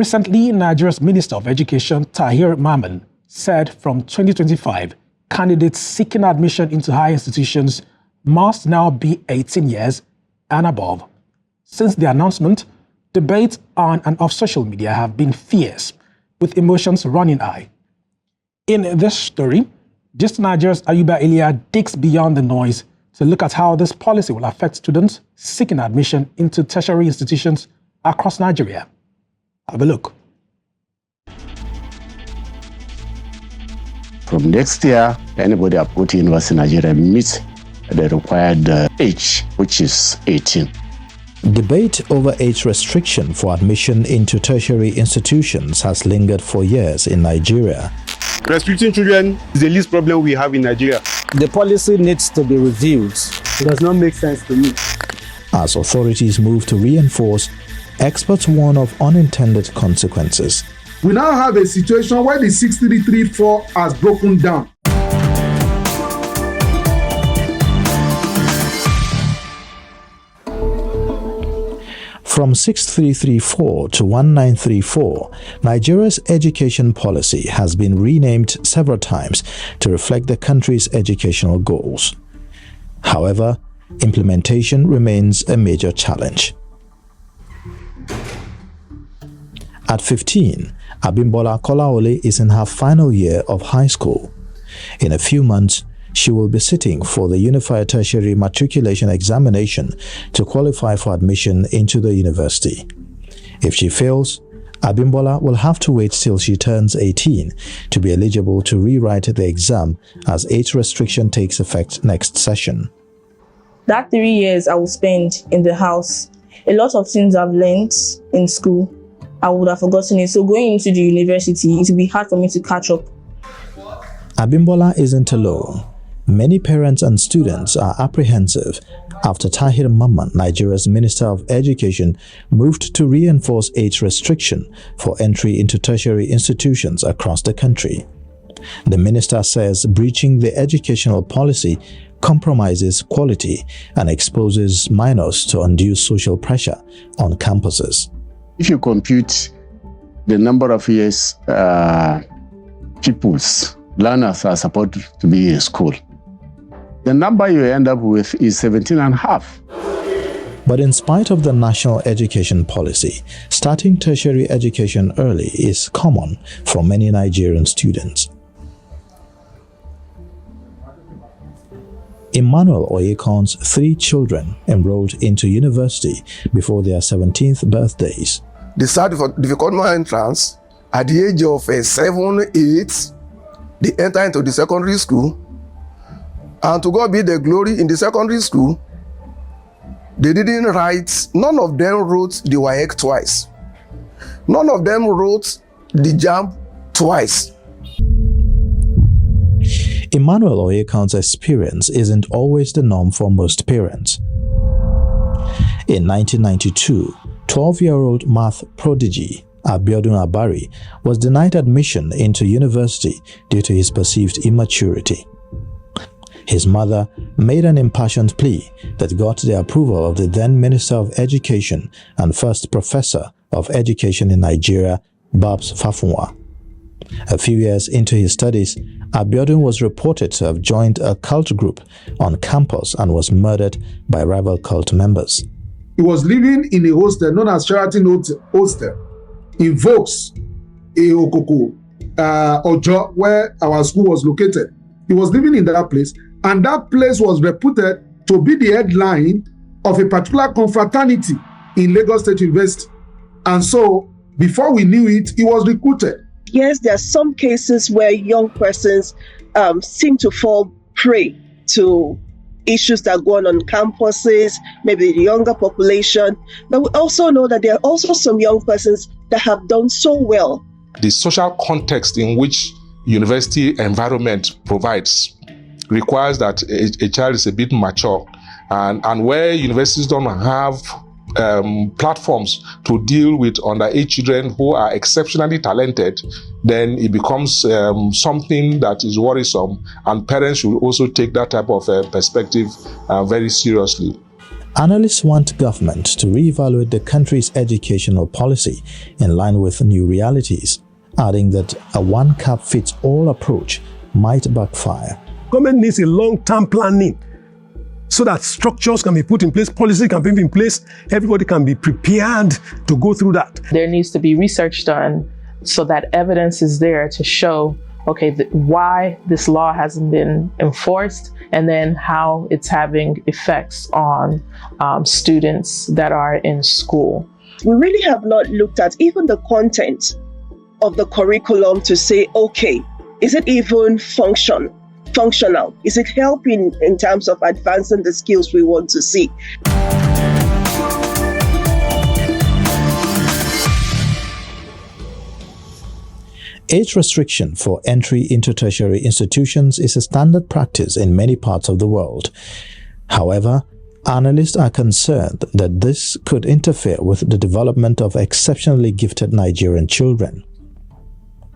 Recently, Nigeria's Minister of Education, Tahir Mamman, said from 2025, candidates seeking admission into higher institutions must now be 18 years and above. Since the announcement, debates on and off social media have been fierce, with emotions running high. In this story, Just Nigeria's Ayuba Iliya digs beyond the noise to look at how this policy will affect students seeking admission into tertiary institutions across Nigeria. Have a look. From next year, anybody approaching University in Nigeria meets the required age, which is 18. Debate over age restriction for admission into tertiary institutions has lingered for years in Nigeria. Restricting children is the least problem we have in Nigeria. The policy needs to be reviewed. It does not make sense to me. As authorities move to reinforce, experts warn of unintended consequences. We now have a situation where the 6334 has broken down. From 6334 to 1934, Nigeria's education policy has been renamed several times to reflect the country's educational goals. However, implementation remains a major challenge. At 15, Abimbola Kolaole is in her final year of high school. In a few months, she will be sitting for the Unified Tertiary Matriculation Examination to qualify for admission into the university. If she fails, Abimbola will have to wait till she turns 18 to be eligible to rewrite the exam, as age restriction takes effect next session. That 3 years I will spend in the house, a lot of things I've learned in school, I would have forgotten it. So going into the university, it will be hard for me to catch up. Abimbola isn't alone. Many parents and students are apprehensive after Tahir Mamman, Nigeria's Minister of Education, moved to reinforce age restriction for entry into tertiary institutions across the country. The minister says breaching the educational policy compromises quality and exposes minors to undue social pressure on campuses. If you compute the number of years learners are supposed to be in school, the number you end up with is 17 and a half. But in spite of the national education policy, starting tertiary education early is common for many Nigerian students. Emmanuel Oyekon's 3 children enrolled into university before their 17th birthdays. They start for difficult entrance at the age of 7, 8. They enter into the secondary school. And to God be the glory, in the secondary school, they didn't write, none of them wrote the WAEC twice. None of them wrote the JAMB twice. Emmanuel Oyekon's experience isn't always the norm for most parents. In 1992, 12-year-old math prodigy Abiodun Abari was denied admission into university due to his perceived immaturity. His mother made an impassioned plea that got the approval of the then Minister of Education and first Professor of Education in Nigeria, Babs Fafunwa. A few years into his studies, Abiodun was reported to have joined a cult group on campus and was murdered by rival cult members. He was living in a hostel known as Sheraton Hostel in Vaux, Okoko, Ojo, where our school was located. He was living in that place, and that place was reputed to be the headline of a particular confraternity in Lagos State University. And so, before we knew it, he was recruited. Yes, there are some cases where young persons seem to fall prey to issues that go on campuses, maybe the younger population. But we also know that there are also some young persons that have done so well. The social context in which university environment provides requires that a child is a bit mature, and where universities don't have platforms to deal with underage children who are exceptionally talented, then it becomes something that is worrisome, and parents should also take that type of perspective very seriously. Analysts want government to reevaluate the country's educational policy in line with new realities, adding that a one-cap-fits-all approach might backfire. Government needs a long-term planning so that structures can be put in place, policy can be in place, everybody can be prepared to go through that. There needs to be research done so that evidence is there to show, okay, why this law hasn't been enforced, and then how it's having effects on students that are in school. We really have not looked at even the content of the curriculum to say, okay, is it even functional? Is it helping in terms of advancing the skills we want to see? Age restriction for entry into tertiary institutions is a standard practice in many parts of the world. However, analysts are concerned that this could interfere with the development of exceptionally gifted Nigerian children.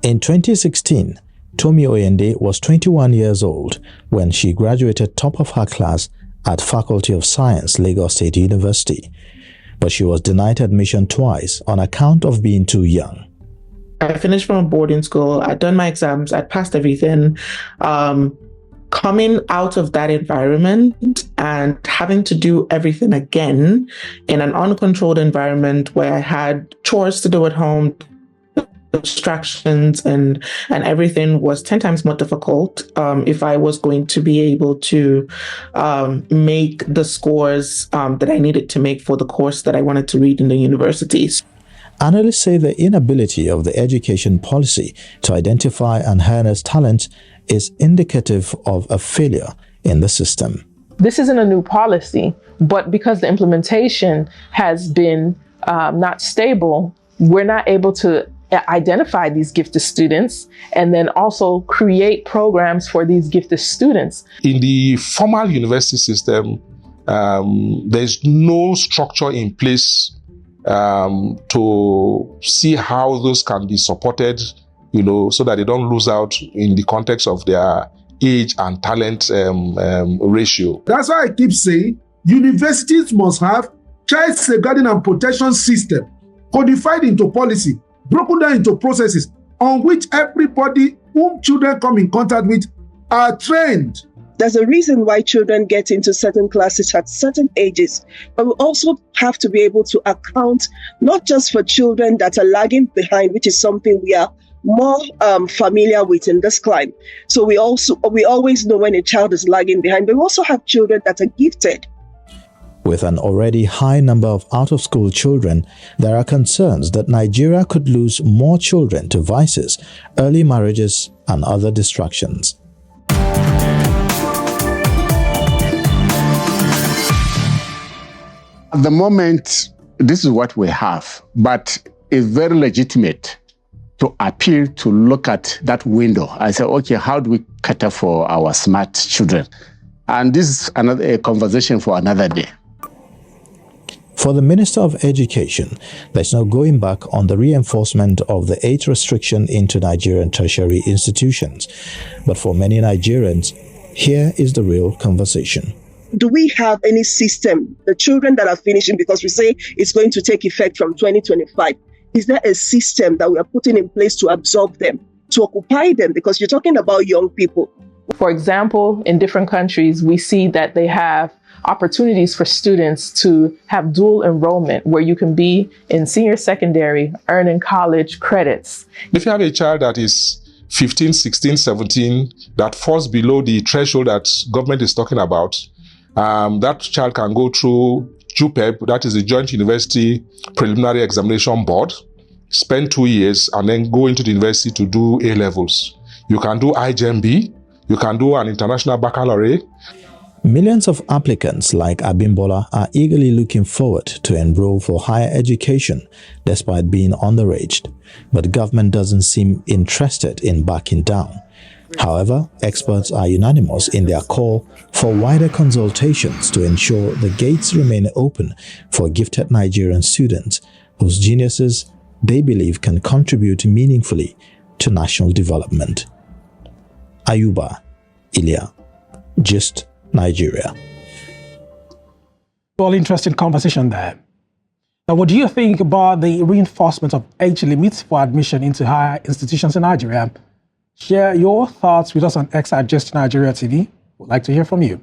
In 2016, Tomi Oyende was 21 years old when she graduated top of her class at Faculty of Science, Lagos State University, but she was denied admission twice on account of being too young. I finished from a boarding school, I'd done my exams, I'd passed everything. Coming out of that environment and having to do everything again in an uncontrolled environment where I had chores to do at home, distractions, and everything was 10 times more difficult if I was going to be able to make the scores that I needed to make for the course that I wanted to read in the universities. Analysts say the inability of the education policy to identify and harness talent is indicative of a failure in the system. This isn't a new policy, but because the implementation has been not stable, we're not able to identify these gifted students and then also create programs for these gifted students. In the formal university system, there's no structure in place to see how those can be supported, so that they don't lose out in the context of their age and talent ratio. That's why I keep saying universities must have child safeguarding and protection system codified into policy, broken down into processes on which everybody whom children come in contact with are trained. There's a reason why children get into certain classes at certain ages, but we also have to be able to account not just for children that are lagging behind, which is something we are more familiar with in this climate. So we always know when a child is lagging behind, but we also have children that are gifted. With an already high number of out-of-school children, there are concerns that Nigeria could lose more children to vices, early marriages, and other distractions. At the moment, this is what we have, but it's very legitimate to appeal to look at that window and say, okay, how do we cater for our smart children? And this is a conversation for another day. For the Minister of Education, there's no going back on the reinforcement of the age restriction into Nigerian tertiary institutions. But for many Nigerians, here is the real conversation. Do we have any system, the children that are finishing, because we say it's going to take effect from 2025, is there a system that we are putting in place to absorb them, to occupy them? Because you're talking about young people. For example, in different countries, we see that they have opportunities for students to have dual enrollment, where you can be in senior secondary, earning college credits. If you have a child that is 15, 16, 17, that falls below the threshold that government is talking about, that child can go through JUPEB, that is the Joint University Preliminary Examination Board, spend 2 years, and then go into the university to do A-levels. You can do IJMB, you can do an international baccalaureate. Millions of applicants like Abimbola are eagerly looking forward to enroll for higher education despite being underaged, but government doesn't seem interested in backing down. However, experts are unanimous in their call for wider consultations to ensure the gates remain open for gifted Nigerian students whose geniuses they believe can contribute meaningfully to national development. Ayuba, Iliya, Gist, Nigeria. Well, interesting conversation there. Now, what do you think about the reinforcement of age limits for admission into higher institutions in Nigeria? Share your thoughts with us on X at Just Nigeria TV. We'd like to hear from you.